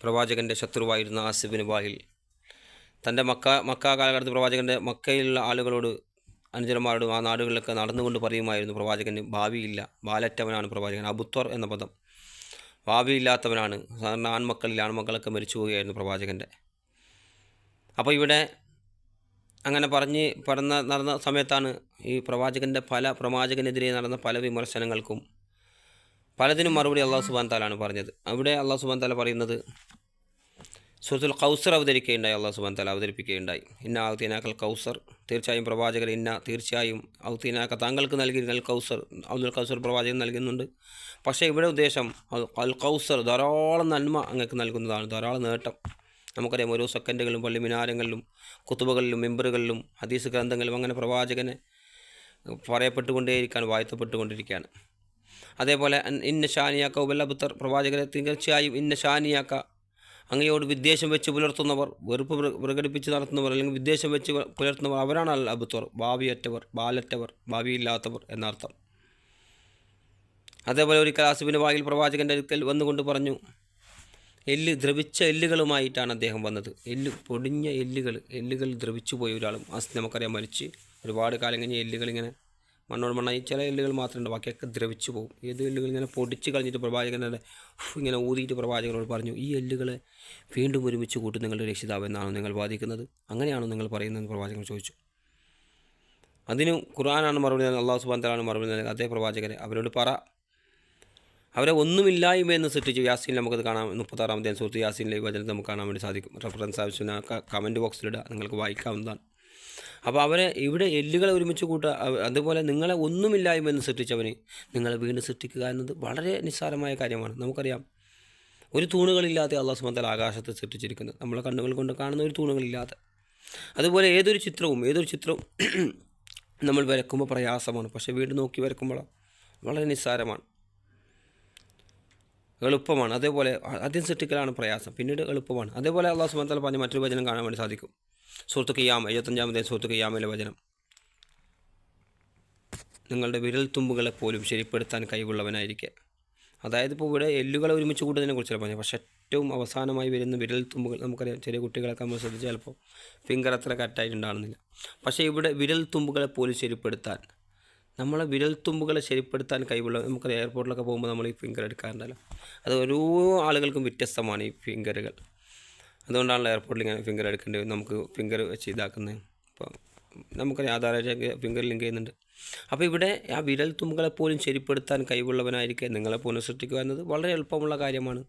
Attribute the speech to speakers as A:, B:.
A: പ്രവാചകൻ്റെ ശത്രുവായിരുന്ന ആസിഫ് ബിൻ വാഹിൽ തൻ്റെ മക്ക കാലഘട്ടത്തിൽ പ്രവാചകൻ്റെ മക്കയിലുള്ള ആളുകളോട് അനുചരന്മാരോടും ആ നാടുകളിലൊക്കെ നടന്നുകൊണ്ട് പറയുമായിരുന്നു, പ്രവാചകന് ഭാവിയില്ല, ബാലറ്റവനാണ് പ്രവാചകൻ. അബുത്വർ എന്ന പദം ഭാവിയില്ലാത്തവനാണ്. സാധാരണ ആൺമക്കളൊക്കെ മരിച്ചു പോവുകയായിരുന്നു പ്രവാചകൻ്റെ. അപ്പോൾ ഇവിടെ അങ്ങനെ നടന്ന സമയത്താണ് ഈ പ്രവാചകനെതിരെ നടന്ന പല വിമർശനങ്ങൾക്കും പലതിനും മറുപടി അള്ളാഹു സുബ്ഹാനഹു തആലയാണ് പറഞ്ഞത്. അവിടെ അള്ളാഹു സുബ്ഹാനഹു തആല പറയുന്നത് സൂറത്തുൽ കൗസർ അള്ളാഹു സുബ്ഹാനഹു തആല അവതരിപ്പിക്കുകയുണ്ടായി. ഇന്ന ഔതീനാക്കൽ കൗസർ, തീർച്ചയായും പ്രവാചകർ, തീർച്ചയായും ഔതീനാക്ക താങ്കൾക്ക് നൽകി കൗസർ പ്രവാചകൻ നൽകുന്നുണ്ട്. പക്ഷേ ഇവിടെ ഉദ്ദേശം അൽ കൗസർ ധാരാളം നന്മ അങ്ങക്ക് നൽകുന്നതാണ്, ധാരാളം നേട്ടം. നമുക്കറിയാം, ഓരോ സെക്കൻഡുകളിലും പള്ളി മിനാരങ്ങളിലും കുത്തുബകളിലും മെമ്പറുകളിലും ഹദീസ് ഗ്രന്ഥങ്ങളിലും അങ്ങനെ പ്രവാചകനെ വാഴ്ത്തപ്പെട്ടുകൊണ്ടിരിക്കുകയാണ്. അതേപോലെ ഇന്ന ഷാനിയാക്ക ഉബല്ലബുത്തർ, പ്രവാചകരെ തീർച്ചയായും ഇന്ന ഷാനിയാക്ക, അങ്ങയോട് വിദ്വേഷം വെച്ച് പുലർത്തുന്നവർ, വെറുപ്പ് പ്രകടിപ്പിച്ച് നടത്തുന്നവർ, അല്ലെങ്കിൽ വിദ്വേഷം വെച്ച് പുലർത്തുന്നവർ, അവരാണ് അൽ അബുത്തർ, ബാലറ്റവർ, ഭാവിയില്ലാത്തവർ എന്നർത്ഥം. അതേപോലെ ഒരിക്കൽ ആസിഫ് ബിൻ വാഹിൽ പ്രവാചകൻ്റെ അടുക്കൽ വന്നുകൊണ്ട് പറഞ്ഞു, ദ്രവിച്ച എല്ലുകളുമായിട്ടാണ് അദ്ദേഹം വന്നത്. പൊടിഞ്ഞ എല്ലുകൾ ദ്രവിച്ചു പോയ ഒരാളും നമുക്കറിയാം, മരിച്ച് ഒരുപാട് കാലം കഴിഞ്ഞ് എല്ലുകളിങ്ങനെ മണ്ണോട് മണ്ണായി ചില എല്ലുകൾ മാത്രമുണ്ട്, ബാക്കിയൊക്കെ ദ്രവിച്ചു പോകും. ഏത് എല്ലുകൾ ഇങ്ങനെ പൊടിച്ച് കളഞ്ഞിട്ട് പ്രവാചകനെ ഇങ്ങനെ ഊതിയിട്ട് പ്രവാചകനോട് പറഞ്ഞു, ഈ എല്ലുകളെ വീണ്ടും ഒരുമിച്ച് കൂട്ടും നിങ്ങളുടെ രക്ഷിതാവ് എന്നാണോ നിങ്ങൾ വാദിക്കുന്നത്? അങ്ങനെയാണോ നിങ്ങൾ പറയുന്നതെന്ന് പ്രവാചകൻ ചോദിച്ചു. അതിന് ഖുർആനാണ് മറുപടി നൽകുന്നത്, അള്ളാഹു സുബ്ഹാനഹു തആലയാണ് മറുപടി നൽകുന്നത്. അതേ പ്രവാചകരെ അവരോട് അവരെ ഒന്നുമില്ലായ്മയെന്ന് സൃഷ്ടിച്ചു. യാസീൻ നമുക്കത് കാണാം, 36-ാമത്തെ സൂറത്ത് യാസീനിലെ ഈ വചനത്തിൽ നമുക്ക് കാണാൻ വേണ്ടി സാധിക്കും. റെഫറൻസ് ആവശ്യത്തിന് കമൻറ്റ് ബോക്സിലിടുക, നിങ്ങൾക്ക് വായിക്കാവുന്നതാണ്. അപ്പോൾ അവരെ ഇവിടെ എല്ലുകളെ ഒരുമിച്ച് കൂട്ടുക, അതുപോലെ നിങ്ങളെ ഒന്നുമില്ലായ്മയെന്ന് സൃഷ്ടിച്ചവന് നിങ്ങളെ വീണ്ടും സൃഷ്ടിക്കുക എന്നത് വളരെ നിസ്സാരമായ കാര്യമാണ്. നമുക്കറിയാം, ഒരു തൂണുകളില്ലാതെ അള്ളാഹു സുബ്ഹാനഹു വ തആല ആകാശത്ത് സൃഷ്ടിച്ചിരിക്കുന്നത്, നമ്മളെ കണ്ണുകൾ കൊണ്ട് കാണുന്ന ഒരു തൂണുകളില്ലാതെ. അതുപോലെ ഏതൊരു ചിത്രവും നമ്മൾ വരയ്ക്കുമ്പോൾ പ്രയാസമാണ്, പക്ഷേ വീണ്ടും നോക്കി വരയ്ക്കുമ്പോൾ വളരെ നിസ്സാരമാണ്, എളുപ്പമാണ്. അതേപോലെ ആദ്യം സൃഷ്ടിക്കലാണ് പ്രയാസം, പിന്നീട് എളുപ്പമാണ്. അതേപോലെ അള്ളാഹു സുബ്ഹാനഹു വ തആല പറഞ്ഞ മറ്റൊരു വചനം കാണാൻ വേണ്ടി സാധിക്കും. സൂറത്ത് ഖിയാമ 75-ാമത്തെ സൂറത്ത് ഖിയാമയിലെ വചനം, നിങ്ങളുടെ വിരൽത്തുമ്പുകളെ പോലും ശരിപ്പെടുത്താൻ കഴിവുള്ളവനായിരിക്കെ. അതായത് ഇപ്പോൾ ഇവിടെ എല്ലുകളെ ഒരുമിച്ച് കൂട്ടുന്നതിനെ കുറിച്ചല്ല പറഞ്ഞത്, പക്ഷേ ഏറ്റവും അവസാനമായി വരുന്ന വിരൽത്തുമ്പുകൾ, നമുക്കറിയാം ചെറിയ കുട്ടികളൊക്കെ നമ്മൾ ശ്രദ്ധിച്ചാൽ ചിലപ്പോൾ ഫിംഗർ അത്ര കറക്റ്റായിട്ടുണ്ടാകുന്നില്ല. പക്ഷേ ഇവിടെ വിരൽത്തുമ്പുകളെ പോലും ശരിപ്പെടുത്താൻ, നമ്മളെ വിരൽത്തുമ്പുകളെ ശരിപ്പെടുത്താൻ കഴിവുള്ള, നമുക്കറിയാം എയർപോർട്ടിലൊക്കെ പോകുമ്പോൾ നമ്മൾ ഈ ഫിംഗർ എടുക്കാറുണ്ടല്ലോ, അത് ഓരോ ആളുകൾക്കും വ്യത്യസ്തമാണ് ഈ ഫിംഗറുകൾ. അതുകൊണ്ടാണല്ലോ എയർപോർട്ടിൽ ഇങ്ങനെ ഫിംഗർ എടുക്കേണ്ടത്, നമുക്ക് ഫിംഗർ വെച്ച് ഇതാക്കുന്നത്. അപ്പോൾ നമുക്കറിയാം ആധാരമായിട്ട് ഫിംഗർ ലിങ്ക് ചെയ്യുന്നുണ്ട്. അപ്പോൾ ഇവിടെ ആ വിരൽത്തുമ്പുകളെ പോലും ശരിപ്പെടുത്താൻ കഴിവുള്ളവനായിരിക്കെ നിങ്ങളെ പുനഃസൃഷ്ടിക്കുക എന്നത് വളരെ എളുപ്പമുള്ള കാര്യമാണ്.